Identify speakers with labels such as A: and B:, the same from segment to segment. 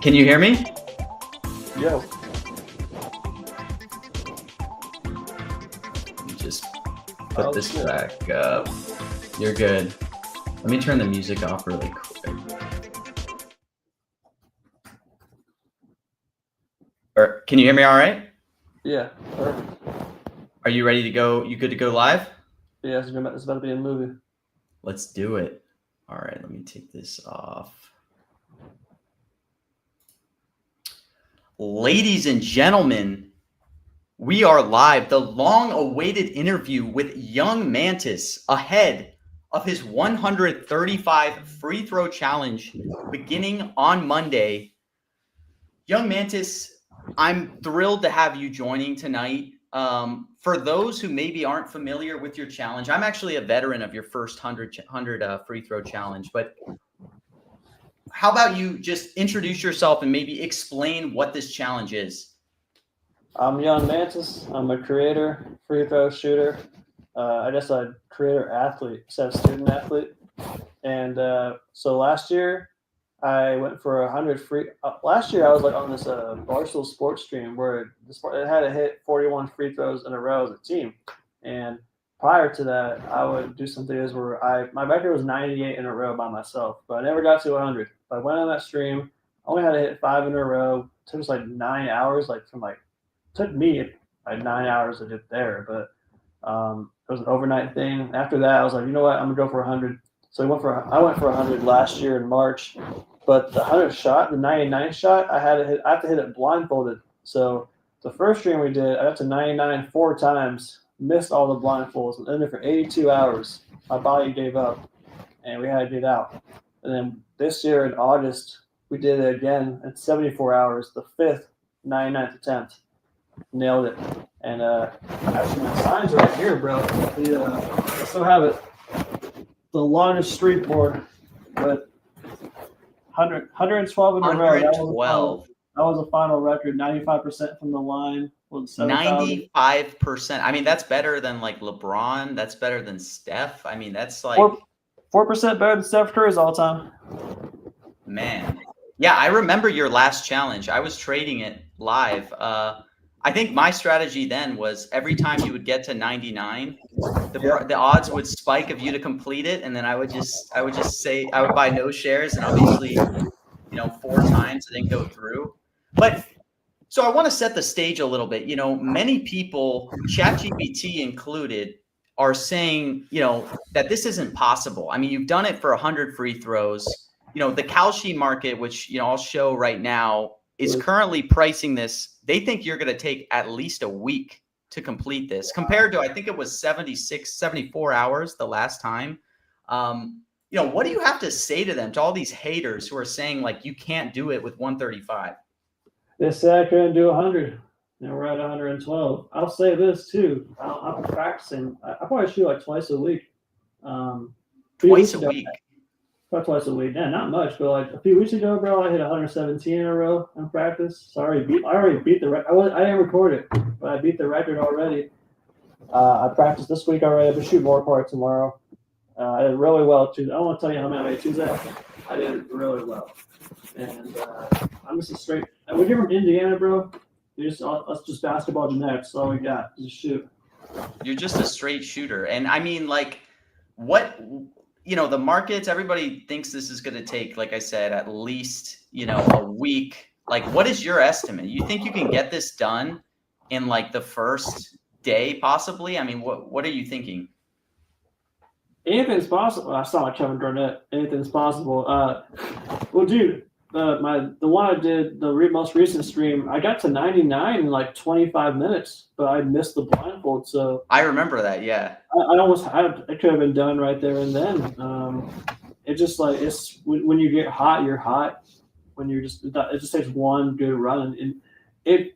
A: Can you hear me?
B: Yo.
A: Let me just put this back up. You're good. Let me turn the music off really quick. Or, can you hear me all right?
B: Yeah, perfect.
A: Are you ready to go? You good to go live?
B: Yeah, it's about to be a movie.
A: Let's do it. All right, let me take this off. Ladies and gentlemen, we are live. The long-awaited interview with young Mantis ahead of his 135 free throw challenge beginning on Monday. Young Mantis, I'm thrilled to have you joining tonight. For those who maybe aren't familiar with your challenge, I'm actually a veteran of your first 100 free throw challenge, but how about you just introduce yourself and maybe explain what this challenge is?
B: I'm young Mantis. I'm a creator, free throw shooter. I guess a creator athlete instead of student athlete. And so last year, I went for 100 free. Last year, I was like on this Barstool Sports stream where it had to hit 41 free throws in a row as a team. And prior to that, I would do some videos where my record was 98 in a row by myself, but I never got to 100. But I went on that stream. I only had to hit 5 in a row. It took us like 9 hours, took me like 9 hours to get there, but it was an overnight thing. After that, I was like, you know what, I'm gonna go for 100. So I went for 100 last year in March, but the 100 shot, the 99 shot, I have to hit it blindfolded. So the first stream we did, I got to 99 4 times, missed all the blindfolds, and then for 82 hours, my body gave up, and we had to get out. And then this year in August, we did it again in 74 hours, the 5th, 99th attempt. Nailed it. And actually my signs right here, bro. I still have it. The longest street board, but 112 in a row.
A: 112.
B: That was a final record. 95% from the line.
A: 95%. I mean, that's better than like LeBron. That's better than Steph. I mean, that's like
B: 4% better than Steph Curry's all time.
A: Man. Yeah, I remember your last challenge. I was trading it live. I think my strategy then was every time you would get to 99, the odds would spike of you to complete it, and then I would just say I would buy no shares, and obviously, 4 times it didn't go through. But so I want to set the stage a little bit. Many people, ChatGPT included, are saying, that this isn't possible. I mean, you've done it for 100 free throws. The Kalshi market, which, I'll show right now, is currently pricing this. They think you're going to take at least a week to complete this compared to, I think it was 74 hours the last time. What do you have to say to them, to all these haters who are saying like, you can't do it with 135?
B: They said I couldn't do 100. Now we're at 112. I'll say this too. I'm practicing. I probably shoot like twice a week.
A: Twice a week.
B: About twice a week. Yeah, not much, but like a few weeks ago, bro, I hit 117 in a row in practice. So I already beat the record. I didn't record it, but I beat the record already. I practiced this week already. I'm gonna shoot more part tomorrow. I did really well Tuesday. I don't want to tell you how many I made Tuesday. I did really well, and I'm just a straight. When you're from Indiana, bro, us just basketball genetics. That's all we got. Just shoot.
A: You're just a straight shooter, and I mean, like, what? The markets, everybody thinks this is going to take, like I said, at least, a week. Like, what is your estimate? You think you can get this done in like the first day, possibly? I mean, what are you thinking?
B: Anything's possible. I sound like Kevin Garnett. Anything's possible. Well, dude, the one I did, the most recent stream, I got to 99 in like 25 minutes, but I missed the blindfold. So
A: I remember that. Yeah.
B: It could have been done right there and then. It's just like when you get hot, you're hot. When it just takes one good run, and it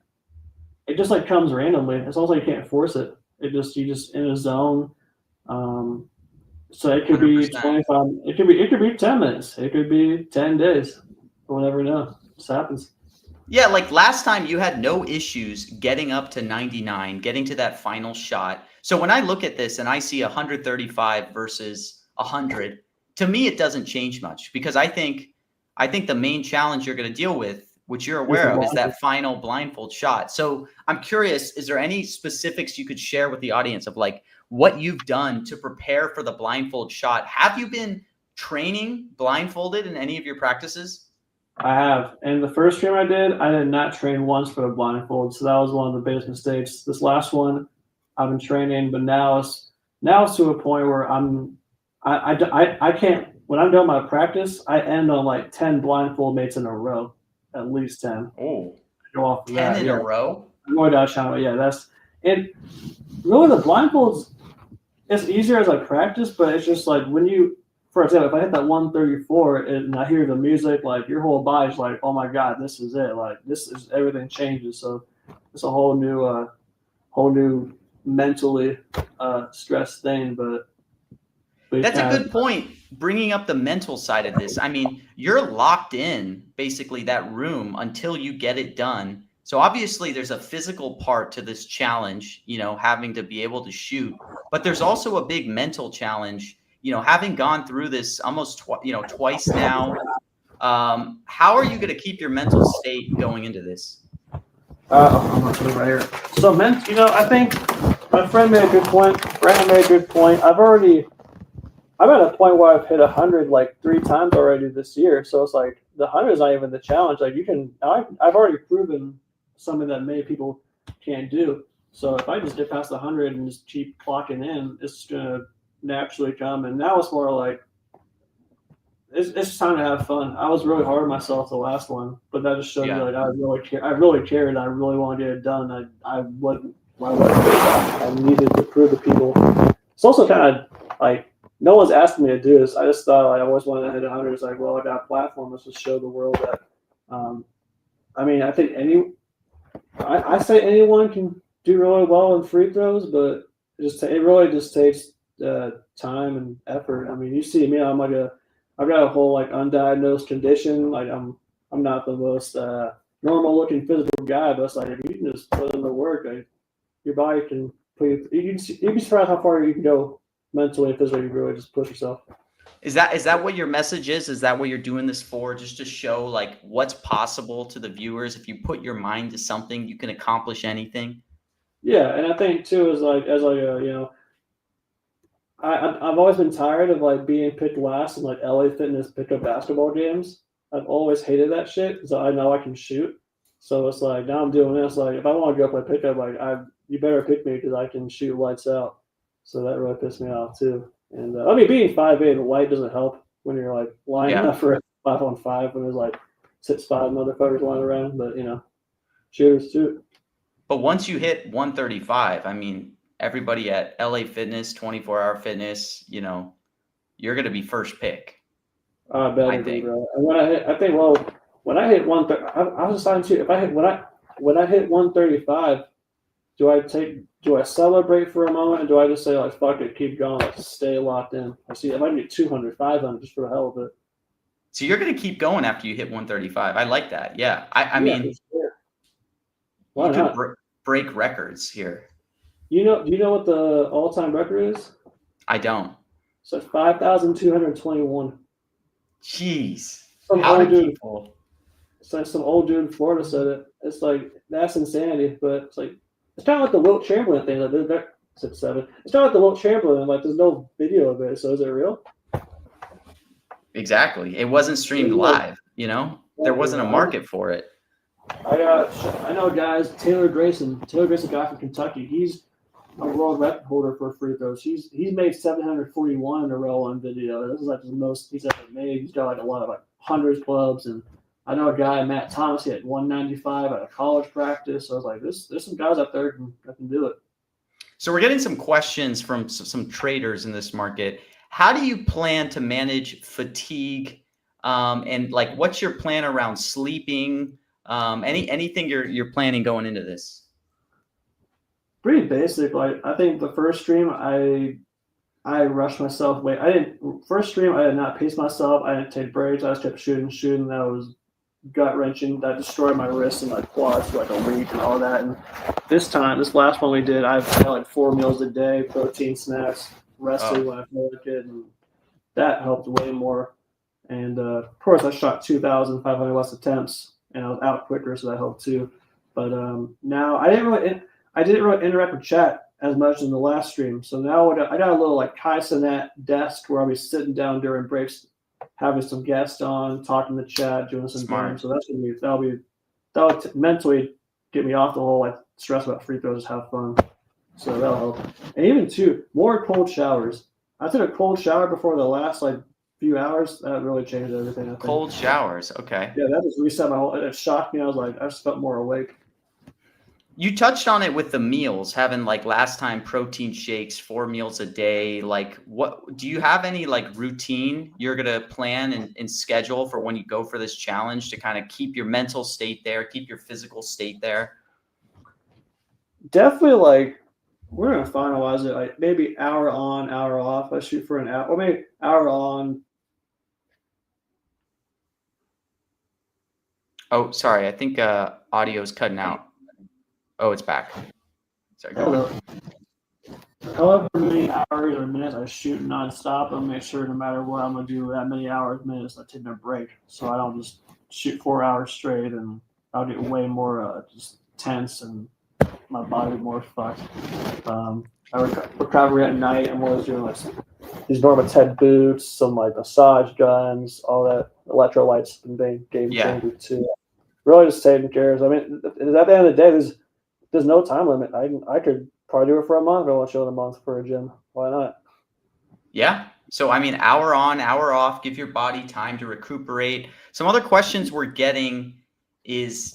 B: just like comes randomly. It's almost like you can't force it. You just in a zone. So it could
A: 100%.
B: be 25. It could be 10 minutes. It could be 10 days. We'll never know. It just happens.
A: Yeah, like last time you had no issues getting up to 99, getting to that final shot. So when I look at this and I see 135 versus 100, to me it doesn't change much, because I think the main challenge you're going to deal with, which you're aware of, is that final blindfold shot. So I'm curious, is there any specifics you could share with the audience of like what you've done to prepare for the blindfold shot? Have you been training blindfolded in any of your practices?
B: I have. And the first stream I did not train once for the blindfold. So that was one of the biggest mistakes. This last one, I've been training, but now it's to a point where I can't. When I'm done my practice, I end on like 10 blindfold mates in a row, at least 10.
A: Oh,
B: go off
A: 10 in a row?
B: I'm going down channel. Yeah, that's it. Really, the blindfolds, it's easier as I practice, but it's just like when you, for example, if I hit that 134 and I hear the music, like your whole body's like, oh my God, this is it. Like everything changes. So it's a whole new mentally stressed thing. But
A: that's a good point, bringing up the mental side of this. I mean, you're locked in basically that room until you get it done. So obviously there's a physical part to this challenge, having to be able to shoot, but there's also a big mental challenge, having gone through this almost twice now. How are you going to keep your mental state going into this?
B: I'm going to put it right here. So, I think my friend made a good point. Brandon made a good point. I'm at a point where I've hit 100 like 3 times already this year. So it's like the 100 is not even the challenge. Like I've already proven something that many people can't do. So if I just get past 100 and just keep clocking in, it's gonna naturally come. And now it's more like it's time to have fun. I was really hard on myself the last one, but that just showed me like I really cared. I really want to get it done. I needed to prove to people. It's also kind of like, no one's asking me to do this. I just thought I always wanted to hit 100. It's like, well, I got a platform. Let's just show the world that. I think I say anyone can do really well in free throws, but it really just takes time and effort. I mean, you see me. I've got a whole like undiagnosed condition. Like I'm not the most normal looking physical guy, but it's like if you can just put in the work, like, your body can put you. You'd be surprised how far you can go. Mentally and physically, you really just push yourself.
A: Is that what your message is? Is that what you're doing this for? Just to show like what's possible to the viewers? If you put your mind to something, you can accomplish anything.
B: Yeah, and I think too is like I've always been tired of like being picked last in like LA Fitness pickup basketball games. I've always hated that shit because I know I can shoot. So it's like now I'm doing this. Like if I want to go play pickup, like you better pick me because I can shoot lights out. So that really pissed me off too. And being 5'8" and white doesn't help when you're like lining up for a 5-on-5 when there's like 6'5" motherfuckers lying around. But shooters shoot.
A: But once you hit 135, I mean, everybody at LA Fitness, 24-hour Fitness, you're going to be first pick.
B: I think. Bro. And when I hit 130, I was deciding too. When I hit 135. Do do I celebrate for a moment, or do I just say like fuck it, keep going, like stay locked in? I see. I might do 200, 500 just for the hell of it.
A: So you're going to keep going after you hit 135. I like that. Yeah. I
B: Yeah, for
A: mean,
B: sure.
A: you
B: Why
A: could
B: not?
A: break records here.
B: Do you know what the all-time record is?
A: I don't.
B: So 5,221.
A: Jeez.
B: Some
A: How
B: old
A: do
B: dude.
A: people?
B: It's like some old dude in Florida said it. It's like that's insanity, but it's like it's kind of like the Wilt Chamberlain thing. Like they're 6'7". It's kind of like the Wilt Chamberlain. Like there's no video of it, so is it real?
A: Exactly. It wasn't streamed live, you know? There wasn't a market for it.
B: I know guys. Taylor Grayson, guy from Kentucky. He's a world record holder for free throws. He's made 741 in a row on video. This is like the most he's ever made. He's got like a lot of like hundreds clubs, and I know a guy, Matt Thomas, he had 195 at a college practice. So I was like, there's some guys out there that can do it.
A: So we're getting some questions from some traders in this market. How do you plan to manage fatigue? And like, what's your plan around sleeping? Anything you're planning going into this?
B: Pretty basic. Like I think the first stream I rushed myself. First stream I did not pace myself. I didn't take breaks. I just kept shooting. That was gut wrenching. That destroyed my wrists and my quads for like a week and all that. And this last one we did, I've had like 4 meals a day, protein snacks, rested when I feel like it, and that helped way more. And of course, I shot 2,500 less attempts, and I was out quicker, so that helped too. But now I didn't really interact with chat as much in the last stream. So now I got a little like Kai Cenat desk where I'll be sitting down during breaks, having some guests on, talking to chat, doing some games. So that'll mentally get me off the whole like stress about free throws, just have fun. So that'll help. And even too, more cold showers. I took a cold shower before the last like few hours. That really changed everything. I think.
A: Cold showers. Okay.
B: Yeah, that just reset my whole. It shocked me. I just felt more awake.
A: You touched on it with the meals, having like last time protein shakes, 4 meals a day. Like, what do you have any like routine you're gonna plan and schedule for when you go for this challenge to kind of keep your mental state there, keep your physical state there?
B: Definitely, like we're gonna finalize it. Like maybe hour on, hour off. I shoot for an hour, or maybe hour on.
A: Oh, sorry. I think audio is cutting out. Oh, it's back. Sorry, go on.
B: However many hours or minutes I shoot nonstop, I'll make sure no matter what I'm gonna do that many hours, minutes, I take a break, so I don't just shoot 4 hours straight, and I'll get way more just tense and my body more fucked. I recovery at night. I'm always doing like these Normated boots, some like massage guns, all that. Electrolytes and being game changer too. Really just taking care of. I mean, at the end of the day, there's no time limit. I could probably do it for a month. I want to chill in a month for a gym. Why not?
A: Yeah. So, I mean, hour on, hour off, give your body time to recuperate. Some other questions we're getting is,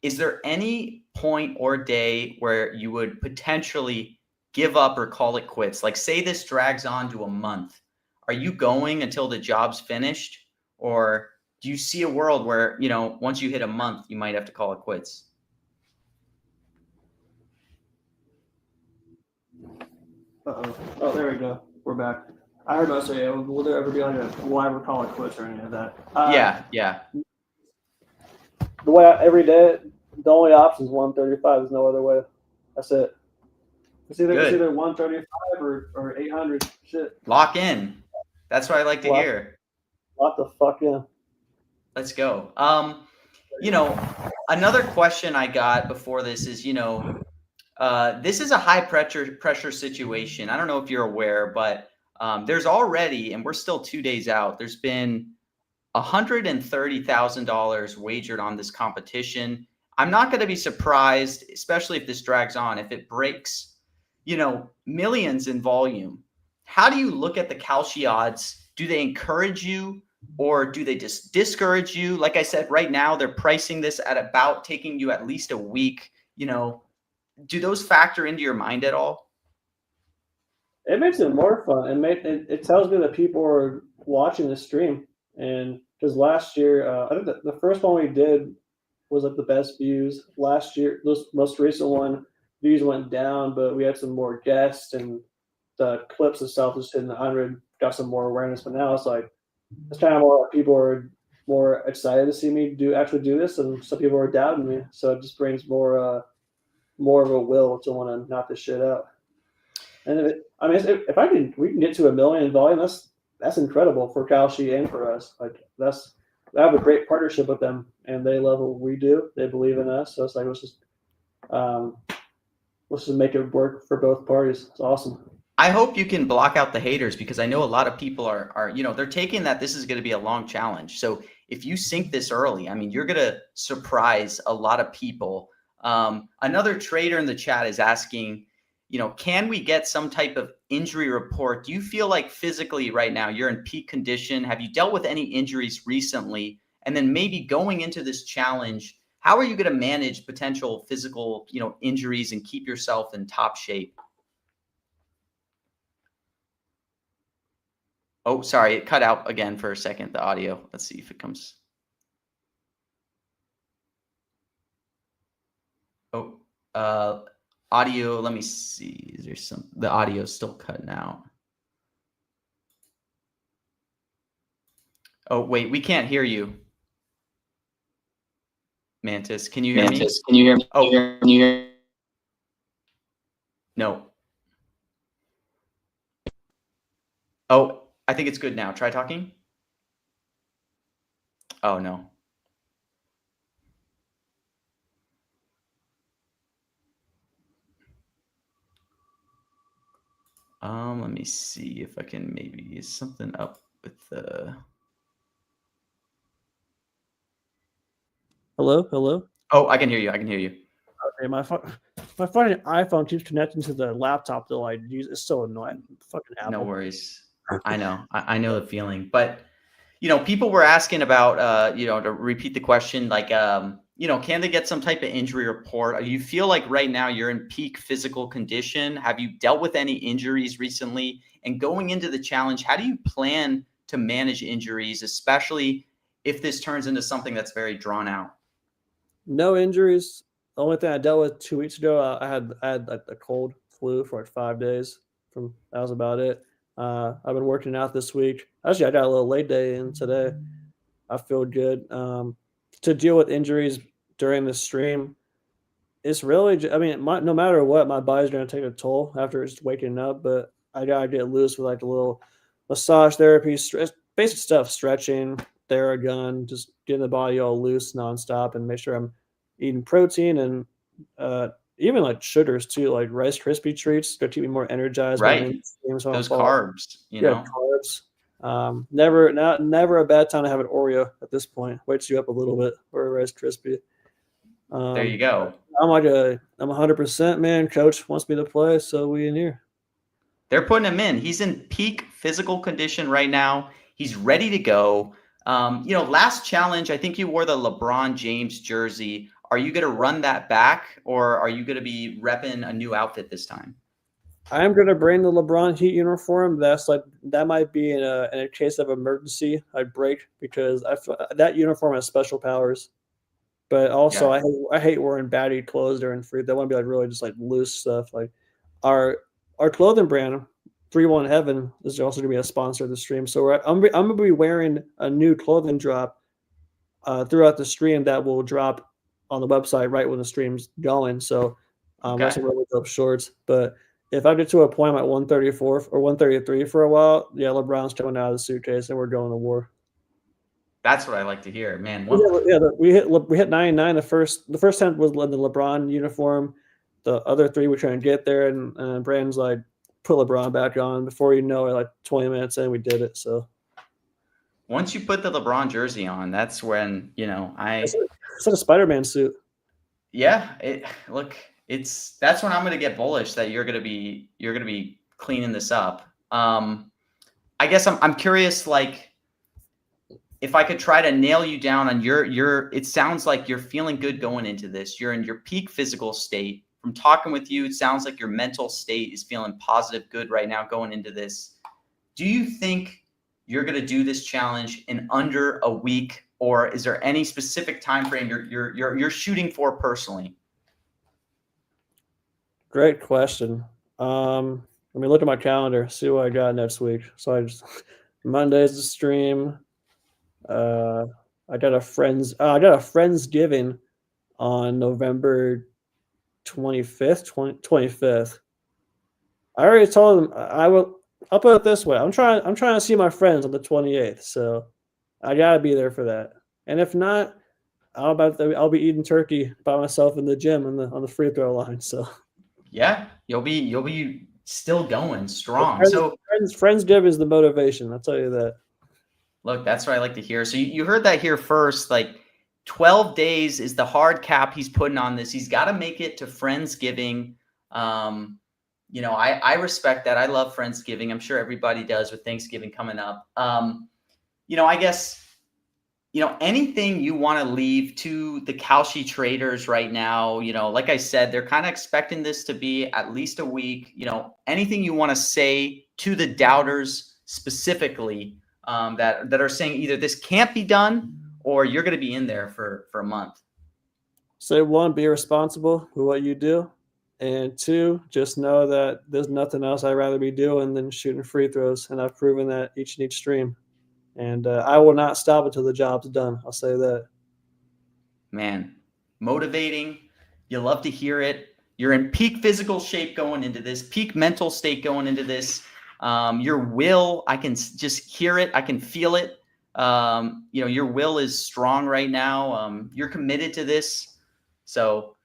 A: is there any point or day where you would potentially give up or call it quits? Like say this drags on to a month. Are you going until the job's finished? Or do you see a world where, once you hit a month, you might have to call it quits?
B: Oh, there we go. We're back. I heard about say, will there ever be like will I ever call it quits or any of that?
A: Yeah.
B: The way every day, the only option is 135. There's no other way. That's it. It's either 135 or 800. Shit.
A: Lock in. That's what I like to hear.
B: Lock the fuck in.
A: Let's go. Another question I got before this is, this is a high pressure situation. I don't know if you're aware, but there's already, and we're still 2 days out, there's been $130,000 wagered on this competition. I'm not going to be surprised, especially if this drags on, if it breaks, millions in volume. How do you look at the Kalshi odds? Do they encourage you or do they just discourage you? Like I said, right now they're pricing this at about taking you at least a week. Do those factor into your mind at all?
B: It makes it more fun. It tells me that people are watching the stream. And because last year, I think the first one we did was like the best views. Last year, this most recent one, views went down, but we had some more guests and the clips itself just hitting 100, got some more awareness. But now it's like it's kind of more like people are more excited to see me actually do this, and some people are doubting me. So it just brings more of a will to want to knock this shit out. And if we can get to 1 million in volume, that's incredible for Kalshi and for us. Like I have a great partnership with them, and they love what we do. They believe in us, so it's like let's just make it work for both parties. It's awesome.
A: I hope you can block out the haters, because I know a lot of people are they're taking that this is going to be a long challenge. So if you sink this early, I mean, you're going to surprise a lot of people. Another trader in the chat is asking, can we get some type of injury report? Do you feel like physically right now you're in peak condition? Have you dealt with any injuries recently? And then maybe going into this challenge, how are you going to manage potential physical, injuries and keep yourself in top shape? Oh, sorry, it cut out again for a second, the audio. Let's see if it comes. Oh, audio, let me see. Is there the audio is still cutting out. Oh, wait, we can't hear you. Mantis, can you hear me?
C: Can you hear me?
A: Oh,
C: can you hear?
A: No. Oh, I think it's good now. Try talking. Oh, no. Let me see if I can maybe get something up with the.
B: Hello.
A: Oh, I can hear you.
B: Okay, my fucking iPhone keeps connecting to the laptop that I use. It's so annoying. Fucking Apple.
A: No worries. I know. I know the feeling. But, people were asking about, to repeat the question, like, can they get some type of injury report? You feel like right now you're in peak physical condition? Have you dealt with any injuries recently? And going into the challenge, how do you plan to manage injuries, especially if this turns into something that's very drawn out?
B: No injuries. The only thing I dealt with 2 weeks ago, I had like a cold flu for like 5 days. That was about it. I've been working out this week. Actually, I got a little late day in today. I feel good. To deal with injuries during the stream, it's really, no matter what, my body's going to take a toll after it's waking up, but I got to get loose with like a little massage therapy, basic stuff, stretching, Theragun, just getting the body all loose nonstop and make sure I'm eating protein and even like sugars too, like Rice Krispie treats to keep me more energized.
A: Right. Those carbs,
B: carbs. Never a bad time to have an Oreo at this point. Wakes you up a little bit, or a Rice Krispie.
A: There you go.
B: I'm 100%, man. Coach wants me to play, so we in here.
A: They're putting him in. He's in peak physical condition right now. He's ready to go. Last challenge, I think you wore the LeBron James jersey. Are you going to run that back, or are you going to be repping a new outfit this time?
B: I am going to bring the LeBron Heat uniform. That might be in a case of emergency. I'd break because that uniform has special powers. But also, yeah. I hate wearing baggy clothes during free. That want to be like really just like loose stuff. Like our clothing brand, 3-1 Heaven, is also going to be a sponsor of the stream. So I'm going to be wearing a new clothing drop throughout the stream that will drop on the website right when the stream's going. So that's a really dope shorts. But if I get to a point I'm at 134 or 133 for a while, yeah, LeBron's coming out of the suitcase and we're going to war.
A: That's what I like to hear, man.
B: We hit 99. The first 10 was in the LeBron uniform. The other 3 we're trying to get there, and Brandon's like, put LeBron back on. Before you know it, like 20 minutes in, we did it. So
A: once you put the LeBron jersey on, that's when
B: it's like a Spider-Man suit.
A: Yeah, that's when I'm going to get bullish that you're going to be cleaning this up. I guess I'm curious, like, if I could try to nail you down on it sounds like you're feeling good going into this. You're in your peak physical state. From talking with you, it sounds like your mental state is feeling positive, good right now going into this. Do you think you're going to do this challenge in under a week, or is there any specific time frame you're shooting for personally?
B: Great question. Let me look at my calendar, see what I got next week. So I just Monday's the stream. I got a friendsgiving on November 25th, 25th. I already told them I will. I'll put it this way: I'm trying to see my friends on the 28th, so I gotta be there for that. And if not, I'll be eating turkey by myself in the gym on the free throw line. So
A: Yeah, you'll be still going strong. So
B: friendsgiving is the motivation. I'll tell you that.
A: look, that's what I like to hear. So you heard that here first. Like 12 days is the hard cap he's putting on this. He's got to make it to Friendsgiving. I respect that. I love Friendsgiving. I'm sure everybody does with Thanksgiving coming up. I guess, anything you want to leave to the Kalshi traders right now, like I said, they're kind of expecting this to be at least a week. Anything you want to say to the doubters specifically, that are saying either this can't be done or you're going to be in there for a month?
B: Say one, be responsible for what you do. And two, just know that there's nothing else I'd rather be doing than shooting free throws. And I've proven that each and each stream. And I will not stop until the job's done. I'll say that.
A: Man, motivating. You love to hear it. You're in peak physical shape going into this, peak mental state going into this. Your will, I can just hear it. I can feel it. Your will is strong right now. You're committed to this. So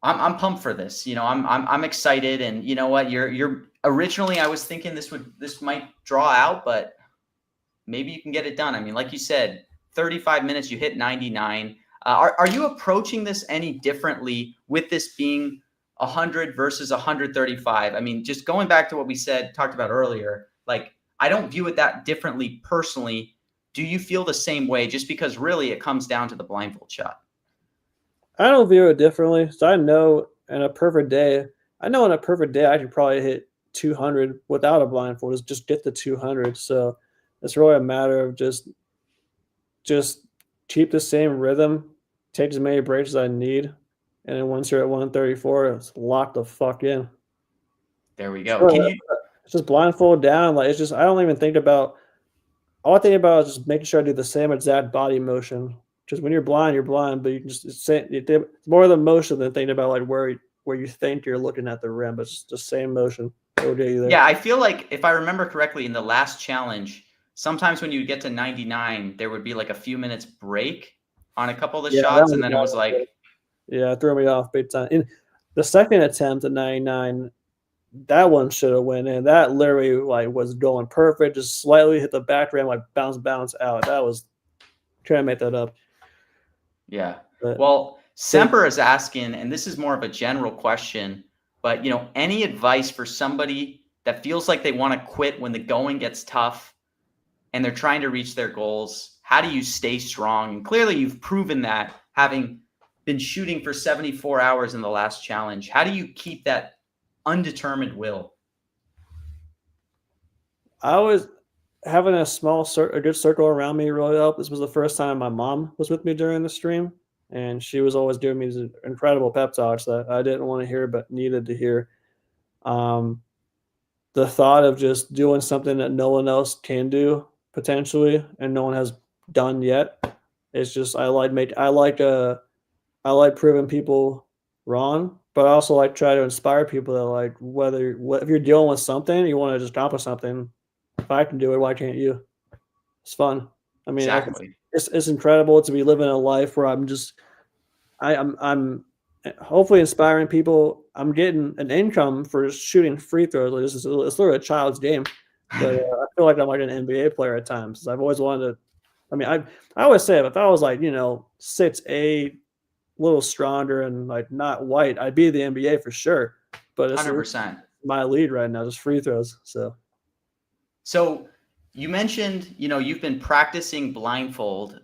A: I'm pumped for this. I'm excited. And you know what? You're originally, I was thinking this might draw out, but maybe you can get it done. I mean, like you said, 35 minutes, you hit 99. Are you approaching this any differently with this being 100 versus 135? I mean, just going back to what we talked about earlier, like I don't view it that differently personally. Do you feel the same way? Just because really it comes down to the blindfold shot.
B: I don't view it differently. So I know in a perfect day, I could probably hit 200 without a blindfold. Just get the 200. So it's really a matter of just keep the same rhythm, take as many breaks as I need, and then once you're at 134, it's locked the fuck in.
A: There we go.
B: Sure, it's just blindfold down. Like it's just I don't even think about. All I think about is just making sure I do the same exact body motion. Because when you're blind, but you can it's more the motion than thinking about like where you think you're looking at the rim. But it's the same motion.
A: Yeah, I feel like if I remember correctly, in the last challenge, sometimes when you get to 99, there would be like a few minutes break on a couple of the shots, and then it was like,
B: yeah, it threw me off big time. In the second attempt at 99, that one should have went in. That literally like was going perfect, just slightly hit the back rim, like bounce out. That was trying to make that up.
A: Yeah. Well, Semper is asking, and this is more of a general question, but any advice for somebody that feels like they want to quit when the going gets tough and they're trying to reach their goals? How do you stay strong? And clearly you've proven that, having been shooting for 74 hours in the last challenge. How do you keep that undetermined will?
B: I was having a good circle around me really helped. This was the first time my mom was with me during the stream, and she was always giving me these incredible pep talks that I didn't want to hear but needed to hear. The thought of just doing something that no one else can do potentially and no one has done yet. It's just I like proving people wrong, but I also like try to inspire people that like if you're dealing with something, you want to just accomplish something. If I can do it, why can't you? It's fun. I mean,
A: exactly.
B: It's incredible to be living a life where I'm hopefully inspiring people. I'm getting an income for shooting free throws. Like it's literally a child's game, but I feel like I'm like an NBA player at times. I've always wanted to. I mean, I always say if I was like 6'8", a little stronger and like not white, I'd be the NBA for sure. But it's
A: 100%.
B: My lead right now, just free throws.
A: So you mentioned, you've been practicing blindfolded,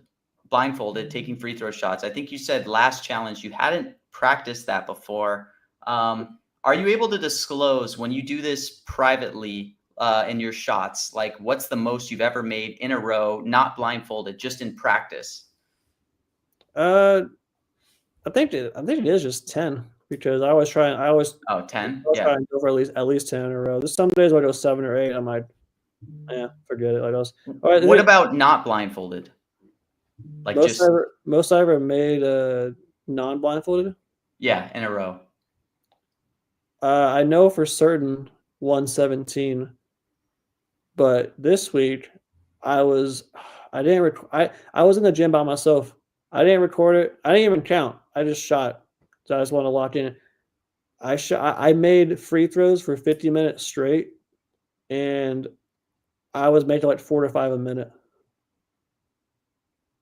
A: taking free throw shots. I think you said last challenge you hadn't practiced that before. Are you able to disclose when you do this privately in your shots, like what's the most you've ever made in a row, not blindfolded, just in practice?
B: I think it is just 10 because I always try
A: Oh, 10?
B: try
A: Yeah.
B: and go for at least 10 in a row. There's some days I go 7 or 8. I'm like, yeah, forget it. Like I was, all right, I
A: What
B: think
A: about not blindfolded? Like just
B: most I ever made non-blindfolded.
A: yeah, in a row.
B: I know for certain 117, but this week I was I didn't I was in the gym by myself. I didn't record it. I didn't even count. I just shot. So I just want to lock in. I made free throws for 50 minutes straight, and I was making like 4 to 5 a minute.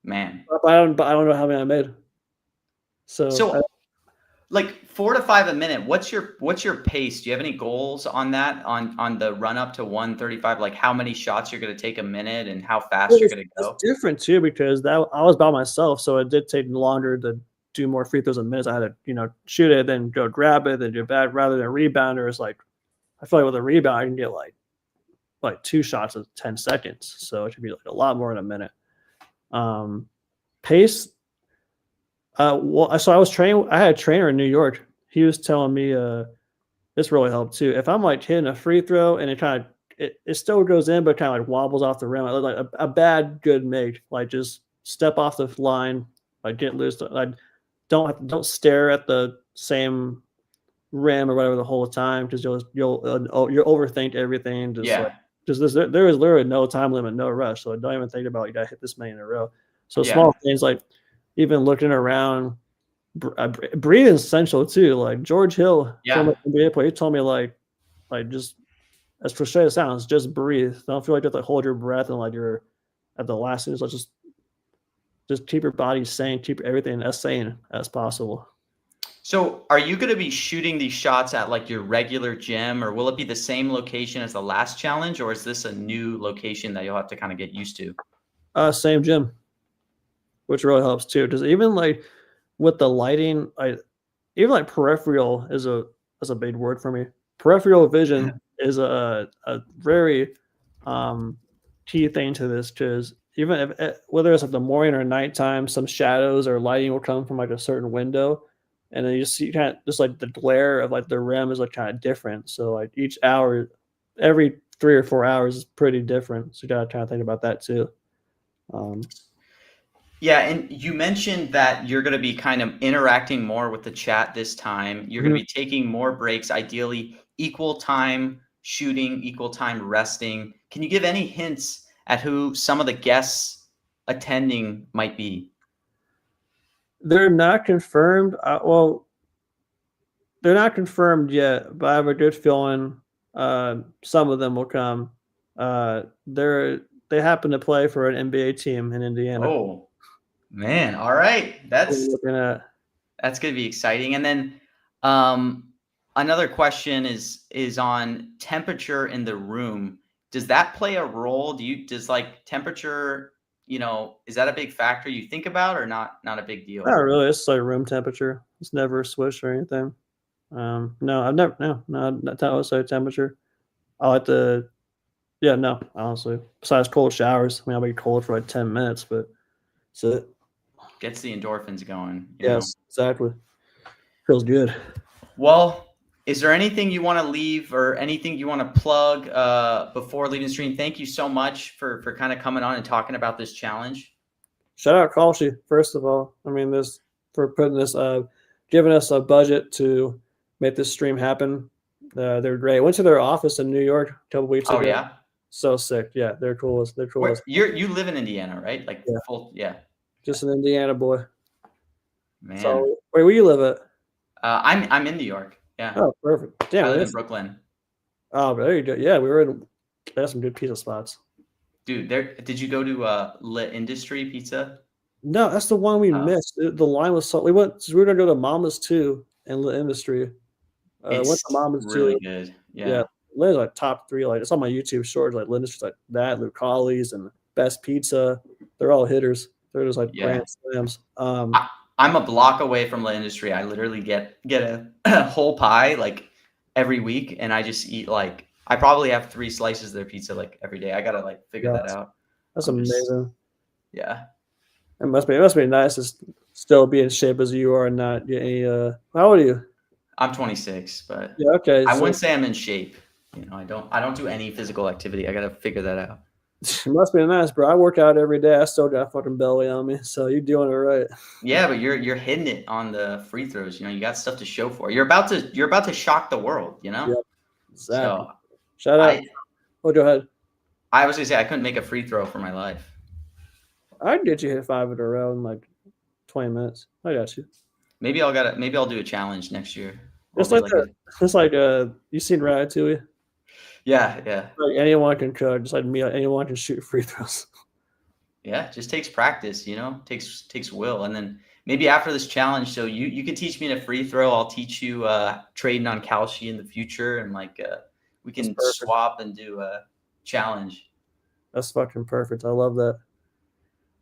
A: Man.
B: But I don't know how many I made. So
A: So like 4 to 5 a minute, what's your pace? Do you have any goals on that on the run up to 135? Like how many shots you're gonna take a minute and how fast you're gonna
B: it's
A: go?
B: different too because that I was by myself, so it did take longer to do more free throws in minutes. I had to, shoot it, then go grab it, then do bad rather than rebounders. Like I feel like with a rebound, I can get like 2 shots in 10 seconds, so it should be like a lot more in a minute. Pace. Well, so I was training. I had a trainer in New York. He was telling me, this really helped too. If I'm like hitting a free throw and it still goes in, but kind of like wobbles off the rim, like a bad good make, like just step off the line, like get loose. Like don't stare at the same rim or whatever the whole time because you'll overthink everything. Just like
A: Yeah.
B: there is literally no time limit, no rush. So don't even think about you gotta hit this many in a row. So
A: Yeah.
B: small things like even looking around, breathing is essential too. Like George Hill, former
A: Yeah.
B: NBA player, he told me like just as cliche as it sounds, just breathe. Don't feel like you have to hold your breath and like you're at the last thing. Like just keep your body sane, keep everything as sane as possible.
A: So are you gonna be shooting these shots at like your regular gym, or will it be the same location as the last challenge, or is this a new location that you'll have to kind of get used to?
B: Same gym, which really helps too. Because even like with the lighting, even like peripheral is a big word for me. Peripheral vision is a very key thing to this because even if whether it's like the morning or nighttime, some shadows or lighting will come from like a certain window, and then you see kind of just like the glare of like the rim is like kind of different. So like each hour, every 3 or 4 hours is pretty different. So you gotta kind of think about that too. Um,
A: Yeah, and you mentioned that you're going to be kind of interacting more with the chat this time. You're going
B: mhm.
A: to be taking more breaks, ideally equal time shooting, equal time resting. Can you give any hints at who some of the guests attending might be?
B: They're not confirmed. Well, they're not confirmed yet, but I have a good feeling some of them will come. They happen to play for an NBA team in Indiana.
A: Oh, man. All right.
B: We're looking at
A: That's going to be exciting. And then um, another question is on temperature in the room. Does that play a role? Does like temperature, is that a big factor you think about or not a big
B: not
A: deal?
B: really. It's like room temperature. It's never a swish or anything. No, I've never no, not that was like temperature. I like the yeah, no, honestly. Besides cold showers. I mean, I'll be cold for like 10 minutes, but so
A: Gets the endorphins going.
B: yes, exactly. Feels good.
A: Well, is there anything you want to leave or anything you want to plug before leaving the stream? Thank you so much for kind of coming on and talking about this challenge.
B: Shout out Kalshi, first of all. I mean, this for putting this, giving us a budget to make this stream happen. They're great. Went to their office in New York a couple weeks
A: Oh
B: ago.
A: yeah.
B: So sick. Yeah, they're cool. They're cool.
A: Where you live in Indiana, right? Like
B: Yeah,
A: yeah.
B: just an Indiana boy.
A: Man.
B: So, where you live at?
A: I'm in New York. Yeah.
B: Oh, perfect. Damn,
A: I live in
B: that's
A: Brooklyn.
B: oh, there you go. Yeah, we were in. That's some good pizza spots.
A: Dude, did you go to Lit Industry Pizza?
B: No, that's the one we
A: Oh,
B: missed. The line was so we went. So we were gonna go to Mama's too and the industry. Went to
A: it's
B: Mama's
A: really
B: too.
A: good.
B: Yeah,
A: Yeah.
B: Lynn's like top 3. Like it's on my YouTube shorts. Like Lynn's just like that, Lucali's and Best Pizza. They're all hitters. They're just like
A: Yeah.
B: grand slams.
A: I'm a block away from Lit Industry. I literally get a whole pie like every week, and I just eat like I probably have 3 slices of their pizza like every day. I gotta like figure
B: Yeah,
A: that out.
B: that's
A: I'm just
B: amazing.
A: yeah.
B: It must be nice to still be in shape as you are and not get any. How old are you?
A: I'm 26, but
B: Yeah, okay.
A: I
B: So
A: wouldn't say I'm in shape. You know, I don't do any physical activity. I got to figure that out.
B: it must be nice, bro. I work out every day. I still got fucking belly on me. So you're doing it right.
A: Yeah, but you're hitting it on the free throws. You know, you got stuff to show for it. You're about to shock the world. You know.
B: Yep. Exactly.
A: So
B: Shout out.
A: I
B: Oh, go ahead.
A: I was gonna say I couldn't make a free throw for my life.
B: I'd get you hit 5 in a row in like 20 minutes. I got you.
A: Maybe I'll do a challenge next year. I'll
B: Just
A: do
B: like
A: like
B: that.
A: a
B: Just like you seen Ratatouille?
A: yeah.
B: Like anyone can cook. Just like me, anyone can shoot free throws.
A: Yeah, just takes practice, you know, takes will. And then maybe after this challenge, so you could teach me a free throw. I'll teach you trading on Kalshi in the future, and like we
B: That's
A: can
B: perfect.
A: swap and do a challenge.
B: That's fucking perfect. I love that.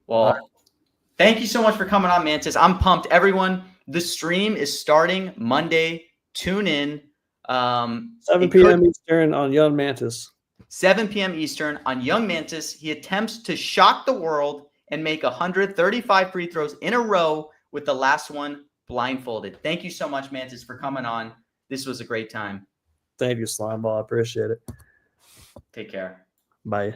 A: Well, thank you so much for coming on, Mantis. I'm pumped. Everyone, the stream is starting Monday. Tune in.
B: 7
A: It could
B: p.m. Eastern on Young Mantis.
A: 7 p.m. Eastern on Young Mantis. He attempts to shock the world and make 135 free throws in a row with the last one blindfolded. Thank you so much, Mantis, for coming on. This was a great time.
B: Thank you, Slimeball. I appreciate it.
A: Take care.
B: Bye.